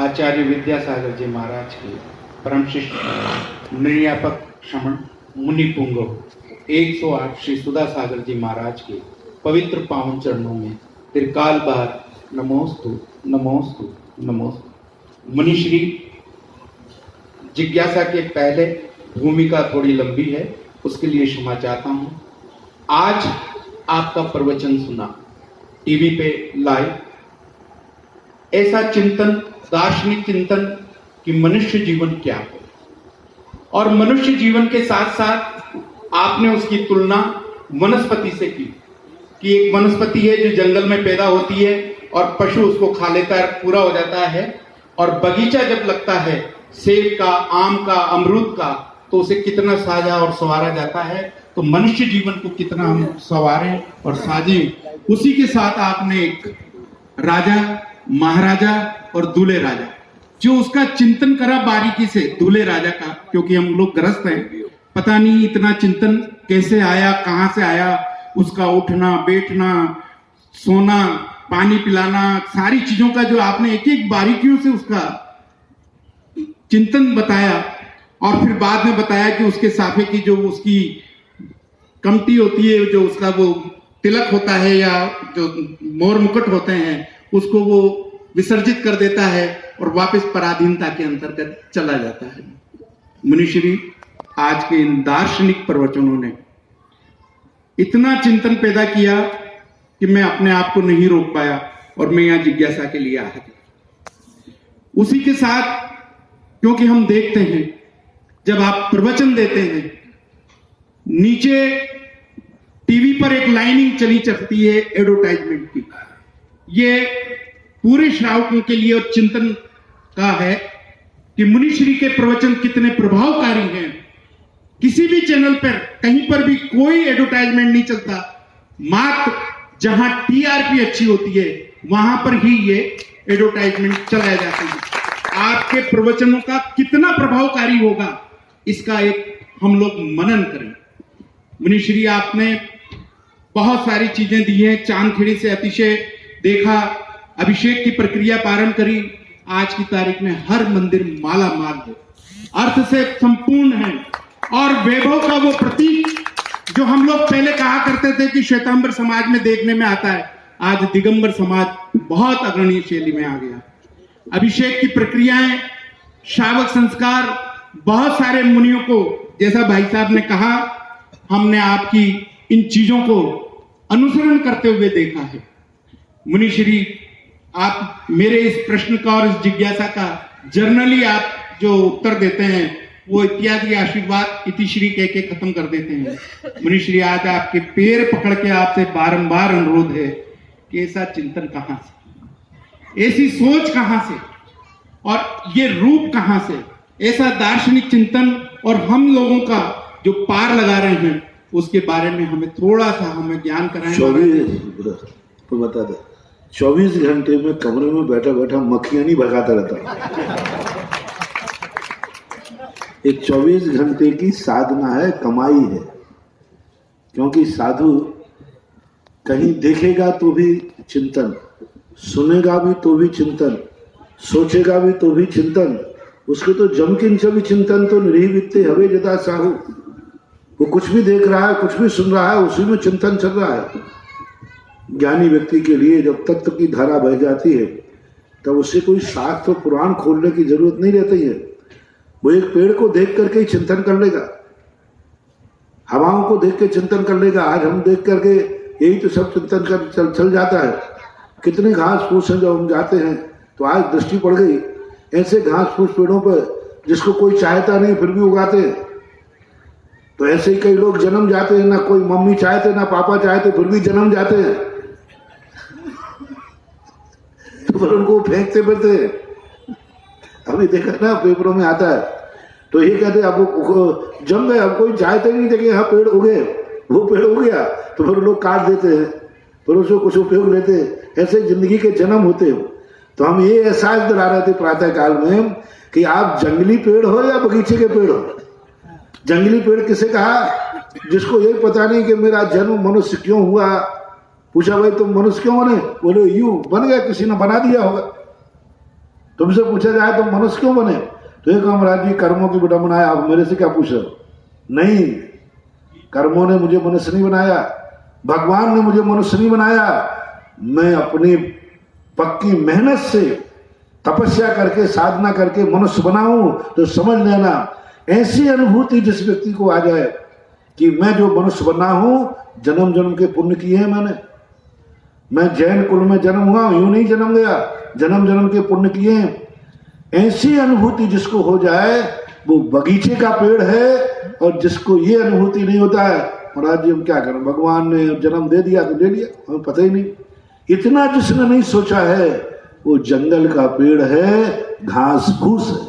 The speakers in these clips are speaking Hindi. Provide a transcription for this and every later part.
आचार्य विद्यासागर जी महाराज के परम शिष्य निर्यापक श्रमण मुनि पुंगव 108 श्री सुधा सागर जी महाराज के पवित्र पावन चरणों में त्रिकाल बार नमोस्तु नमोस्तु नमोस्तु। मुनिश्री, जिज्ञासा के पहले भूमिका थोड़ी लंबी है, उसके लिए क्षमा चाहता हूं। आज आपका प्रवचन सुना टीवी पे लाइव, ऐसा चिंतन, दार्शनिक चिंतन कि मनुष्य जीवन क्या है, और मनुष्य जीवन के साथ साथ आपने उसकी तुलना वनस्पति से की कि एक वनस्पति है जो जंगल में पैदा होती है और पशु उसको खा लेता है, पूरा हो जाता है, और बगीचा जब लगता है सेब का, आम का, अमरूद का, तो उसे कितना साजा और संवारा जाता है। तो मनुष्य जीवन को कितना हम संवारें और साजें, उसी के साथ आपने एक राजा, महाराजा और दूल्हे राजा, जो उसका चिंतन करा बारीकी से, दूल्हे राजा का, क्योंकि हम लोग ग्रस्त हैं, पता नहीं इतना चिंतन कैसे आया, कहां से आया, उसका उठना बैठना, सोना, पानी पिलाना, सारी चीजों का जो आपने एक एक बारीकियों से उसका चिंतन बताया, और फिर बाद में बताया कि उसके साफे की जो उसकी कमटी होती है, जो उसका वो तिलक होता है या जो मोर मुकुट होते हैं, उसको वो विसर्जित कर देता है और वापस पराधीनता के अंतर्गत चला जाता है। मुनिश्री, आज के इन दार्शनिक प्रवचनों ने इतना चिंतन पैदा किया कि मैं अपने आप को नहीं रोक पाया और मैं यहां जिज्ञासा के लिए आया था। उसी के साथ, क्योंकि हम देखते हैं जब आप प्रवचन देते हैं, नीचे टीवी पर एक लाइनिंग चली चलती है एडवर्टाइजमेंट की। ये पूरे श्रावकों के लिए और चिंतन का है कि मुनिश्री के प्रवचन कितने प्रभावकारी हैं। किसी भी चैनल पर कहीं पर भी कोई एडवर्टाइजमेंट नहीं चलता, मात्र जहां टीआरपी अच्छी होती है वहां पर ही ये एडवर्टाइजमेंट चलाया जाता है। आपके प्रवचनों का कितना प्रभावकारी होगा, इसका एक हम लोग मनन करें। मुनिश्री, आपने बहुत सारी चीजें दी हैं, चांदखेड़ी से अतिशय देखा, अभिषेक की प्रक्रिया प्रारंभ करी, आज की तारीख में हर मंदिर माला माल है, अर्थ से संपूर्ण है, और वैभव का वो प्रतीक जो हम लोग पहले कहा करते थे कि श्वेतांबर समाज में देखने में आता है, आज दिगंबर समाज बहुत अग्रणी शैली में आ गया। अभिषेक की प्रक्रियाएं, श्रावक संस्कार, बहुत सारे मुनियों को, जैसा भाई साहब ने कहा, हमने आपकी इन चीजों को अनुसरण करते हुए देखा है। मुनिश्री, आप मेरे इस प्रश्न का और इस जिज्ञासा का जर्नली आप जो उत्तर देते हैं वो इत्यादि आशीर्वाद इतिश्री कह के खत्म कर देते हैं। मुनिश्री, आज आपके पैर पकड़ के आपसे बारंबार अनुरोध है कि ऐसा चिंतन कहां से, ऐसी सोच कहां से, और ये रूप कहां से, ऐसा दार्शनिक चिंतन, और हम लोगों का जो पार लगा रहे हैं उसके बारे में हमें थोड़ा सा हमें ज्ञान कराएं। 24 घंटे में कमरे में बैठा बैठा मक्खियां नहीं भगाता रहता। एक 24 घंटे की साधना है, कमाई है, क्योंकि साधु कहीं देखेगा तो भी चिंतन, सुनेगा भी तो भी चिंतन, सोचेगा भी तो भी चिंतन, उसके तो जमकिन भी चिंतन तो निरीह वित्ते हवे जदा साहू। वो कुछ भी देख रहा है, कुछ भी सुन रहा है, उसी में चिंतन चल रहा है। ज्ञानी व्यक्ति के लिए जब तत्व की धारा बह जाती है तब उसे कोई शास्त्र पुराण खोलने की जरूरत नहीं रहती है। वो एक पेड़ को देख करके ही चिंतन कर लेगा, हवाओं को देख के चिंतन कर लेगा। आज हम देख करके यही तो सब चिंतन कर चल जाता है। कितने घास फूस हैं, जब हम जाते हैं तो आज दृष्टि पड़ गई ऐसे घास फूस पेड़ों पर जिसको कोई चाहता नहीं फिर भी उगाते हैं। तो ऐसे ही कई लोग जन्म जाते हैं, ना कोई मम्मी चाहते ना पापा चाहते, फिर भी जन्म जाते हैं, तो फिर उनको फेंकते फिरते। अभी देखा ना पेपरों में आता है, तो ये कहते अब जम गए, अब कोई चाहते नहीं थे कि यहाँ पेड़ उगे, वो पेड़ उग गया तो फिर लोग काट देते हैं, फिर उसको कुछ उपयोग लेते हैं। ऐसे जिंदगी के जन्म होते हैं। तो हम ये एहसास दिला रहे थे प्रातः काल में कि आप जंगली पेड़ हो या बगीचे के पेड़ हो। जंगली पेड़ किसे कहा? जिसको ये पता नहीं कि मेरा जन्म मनुष्य क्यों हुआ। पूछा भाई तुम मनुष्य क्यों बने? बोले यूं बन गया, किसी ने बना दिया होगा। तुमसे पूछा जाए तुम मनुष्य क्यों बने, तो ये कहो महाराज जी कर्मों की विडंबना है, आप मेरे से क्या पूछ रहे हो? नहीं, कर्मों ने मुझे मनुष्य नहीं बनाया, भगवान ने मुझे मनुष्य नहीं बनाया। मैं अपनी पक्की मेहनत से तपस्या करके साधना करके मनुष्य बना हूं। तो समझ लेना, ऐसी अनुभूति जिस व्यक्ति को आ जाए कि मैं जो मनुष्य बना हूं जन्म जन्म के पुण्य किए हैं मैंने, मैं जैन कुल में जन्म हुआ, यूं नहीं जन्म गया, जन्म जन्म के पुण्य किए हैं। ऐसी अनुभूति जिसको हो जाए वो बगीचे का पेड़ है। और जिसको ये अनुभूति नहीं होता है, महाराज जी हम क्या करें, भगवान ने जन्म दे दिया तो दे दिया, हमें पता ही नहीं। इतना जिसने नहीं सोचा है वो जंगल का पेड़ है, घास फूस है।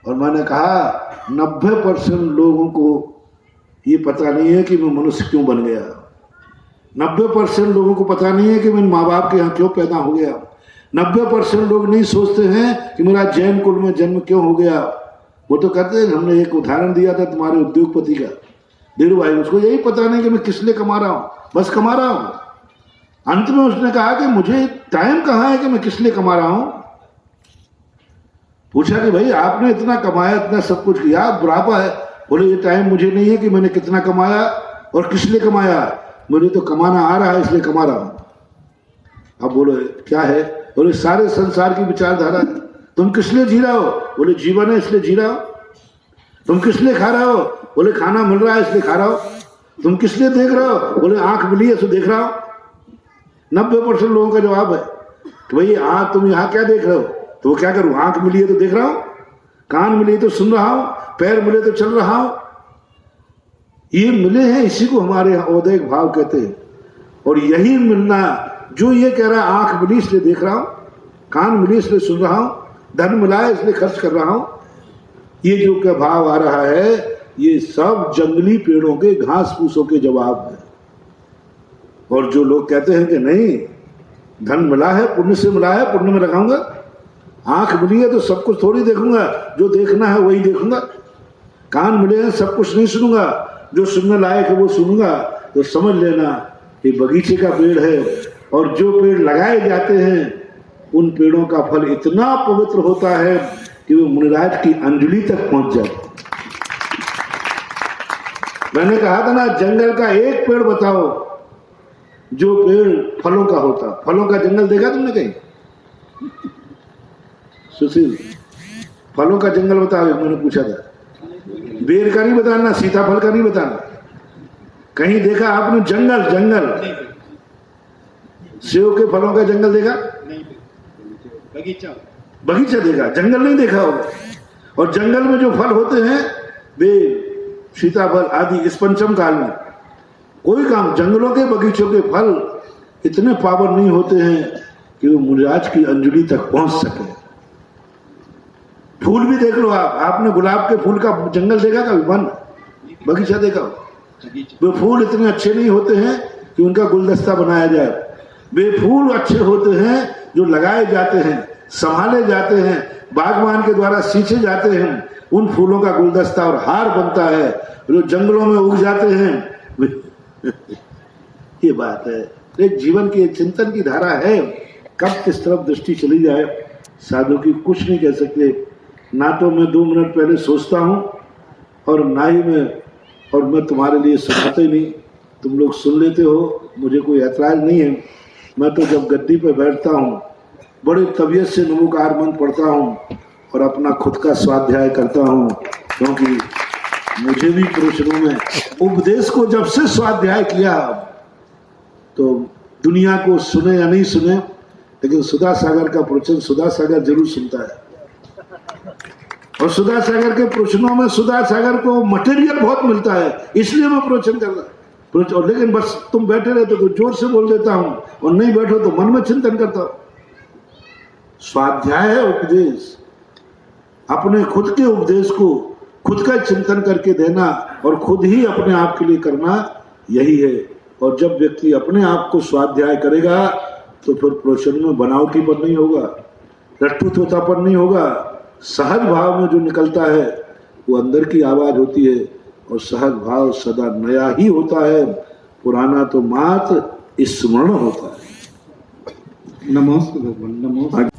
और मैंने कहा 90% लोगों को ये पता नहीं है कि मैं मनुष्य क्यों बन गया, 90% लोगों को पता नहीं है कि मैं माँ बाप के यहाँ क्यों पैदा हो गया, 90% लोग नहीं सोचते हैं कि मेरा जैन कुल में जन्म क्यों हो गया। वो तो कहते हैं, हमने एक उदाहरण दिया था तुम्हारे उद्योगपति का, धीरू भाई, उसको यही पता नहीं कि मैं किस लिए कमा रहा हूँ, बस कमा रहा हूँ। अंत में उसने कहा कि मुझे टाइम कहाँ है कि मैं किस लिए कमा रहा हूँ। पूछा कि भाई आपने इतना कमाया, इतना सब कुछ किया, बुढ़ापा है, बोले ये टाइम मुझे नहीं है कि मैंने कितना कमाया और किस लिए कमाया, मुझे तो कमाना आ रहा है इसलिए कमा रहा हूँ। अब बोलो क्या है, बोले सारे संसार की विचारधारा है। तुम किस लिए जी रहे हो, बोले जीवन है इसलिए जी रहा हो। तुम किस लिए खा रहे हो, बोले खाना मिल रहा है इसलिए खा रहा हो। तुम किस लिए देख रहे हो, बोले आंख मिली है तो देख रहा हो। 90% लोगों का जवाब है कि भाई तुम यहाँ क्या देख रहे हो, तो वो क्या करूं, आंख मिली है तो देख रहा हूं, कान मिले तो सुन रहा हूं, पैर मिले तो चल रहा हूं। ये मिले हैं, इसी को हमारे यहाँ औदैहिक भाव कहते हैं। और यही मिलना, जो ये कह रहा है आंख मिली इसलिए देख रहा हूं, कान मिली इसलिए सुन रहा हूं, धन मिला है इसलिए खर्च कर रहा हूं, ये जो क्या भाव आ रहा है, ये सब जंगली पेड़ों के घास फूसों के जवाब है। और जो लोग कहते हैं कि नहीं धन मिला है, पुण्य से मिला है, पुण्य में लगाऊंगा, आंख मिली है तो सब कुछ थोड़ी देखूंगा, जो देखना है वही देखूंगा, कान मिले हैं सब कुछ नहीं सुनूंगा, जो सुनने लायक है वो सुनूंगा, तो समझ लेना ये बगीचे का पेड़ है। और जो पेड़ लगाए जाते हैं उन पेड़ों का फल इतना पवित्र होता है कि वो मुनिराज की अंजलि तक पहुंच जाए। मैंने कहा था ना, जंगल का एक पेड़ बताओ जो पेड़ फलों का होता। फलों का जंगल देखा तुमने कहीं? सुशील, फलों का जंगल बताओ, मैंने पूछा था। बेर का नहीं बताना, सीताफल का नहीं बताना, कहीं देखा आपने जंगल? जंगल सेव के फलों का जंगल देखा? बगीचा बगीचा देखा, जंगल नहीं देखा होगा। और जंगल में जो फल होते हैं बेर, सीताफल आदि, इस पंचम काल में कोई काम, जंगलों के बगीचों के फल इतने पावर नहीं होते हैं कि वो मुनिराज की अंजलि तक पहुंच सके। फूल भी देख लो आपने गुलाब के फूल का जंगल देखा कभी? वन बगीचा देखा? वे फूल इतने अच्छे नहीं होते हैं कि उनका गुलदस्ता बनाया जाए। वे फूल अच्छे होते हैं जो लगाए जाते हैं, संभाले जाते हैं, बागवान के द्वारा सींचे जाते हैं, उन फूलों का गुलदस्ता और हार बनता है जो जंगलों में उग जाते हैं। ये बात है, एक जीवन की चिंतन की धारा है, कब किस तरफ दृष्टि चली जाए साधु की कुछ नहीं कह सकते। ना तो मैं 2 मिनट पहले सोचता हूँ और ना ही मैं तुम्हारे लिए सुनाते ही नहीं, तुम लोग सुन लेते हो, मुझे कोई ऐतराज नहीं है। मैं तो जब गद्दी पे बैठता हूँ बड़े तबीयत से नमोकार मंत्र पढ़ता हूँ और अपना खुद का स्वाध्याय करता हूँ, क्योंकि मुझे भी प्रवचनों में उपदेश को जब से स्वाध्याय किया तो दुनिया को सुने या नहीं सुने, लेकिन सुधा सागर का प्रवचन सुधा सागर जरूर सुनता है। और सुधा सागर के प्रवचनों में सुधा सागर को मटेरियल बहुत मिलता है, इसलिए मैं प्रवचन कर रहा। लेकिन बस तुम बैठे रहते तो जोर से बोल देता हूं, और नहीं बैठो तो मन में चिंतन करता हूं। स्वाध्याय है उपदेश, अपने खुद के उपदेश को खुद का चिंतन करके देना और खुद ही अपने आप के लिए करना, यही है। और जब व्यक्ति अपने आप को स्वाध्याय करेगा तो फिर प्रवचन में बनावटीपन नहीं होगा, रट्टूतोतापन नहीं होगा, सहज भाव में जो निकलता है वो अंदर की आवाज होती है, और सहज भाव सदा नया ही होता है, पुराना तो मात्र स्मरण होता है। नमस्ते भगवान, नमस्ते।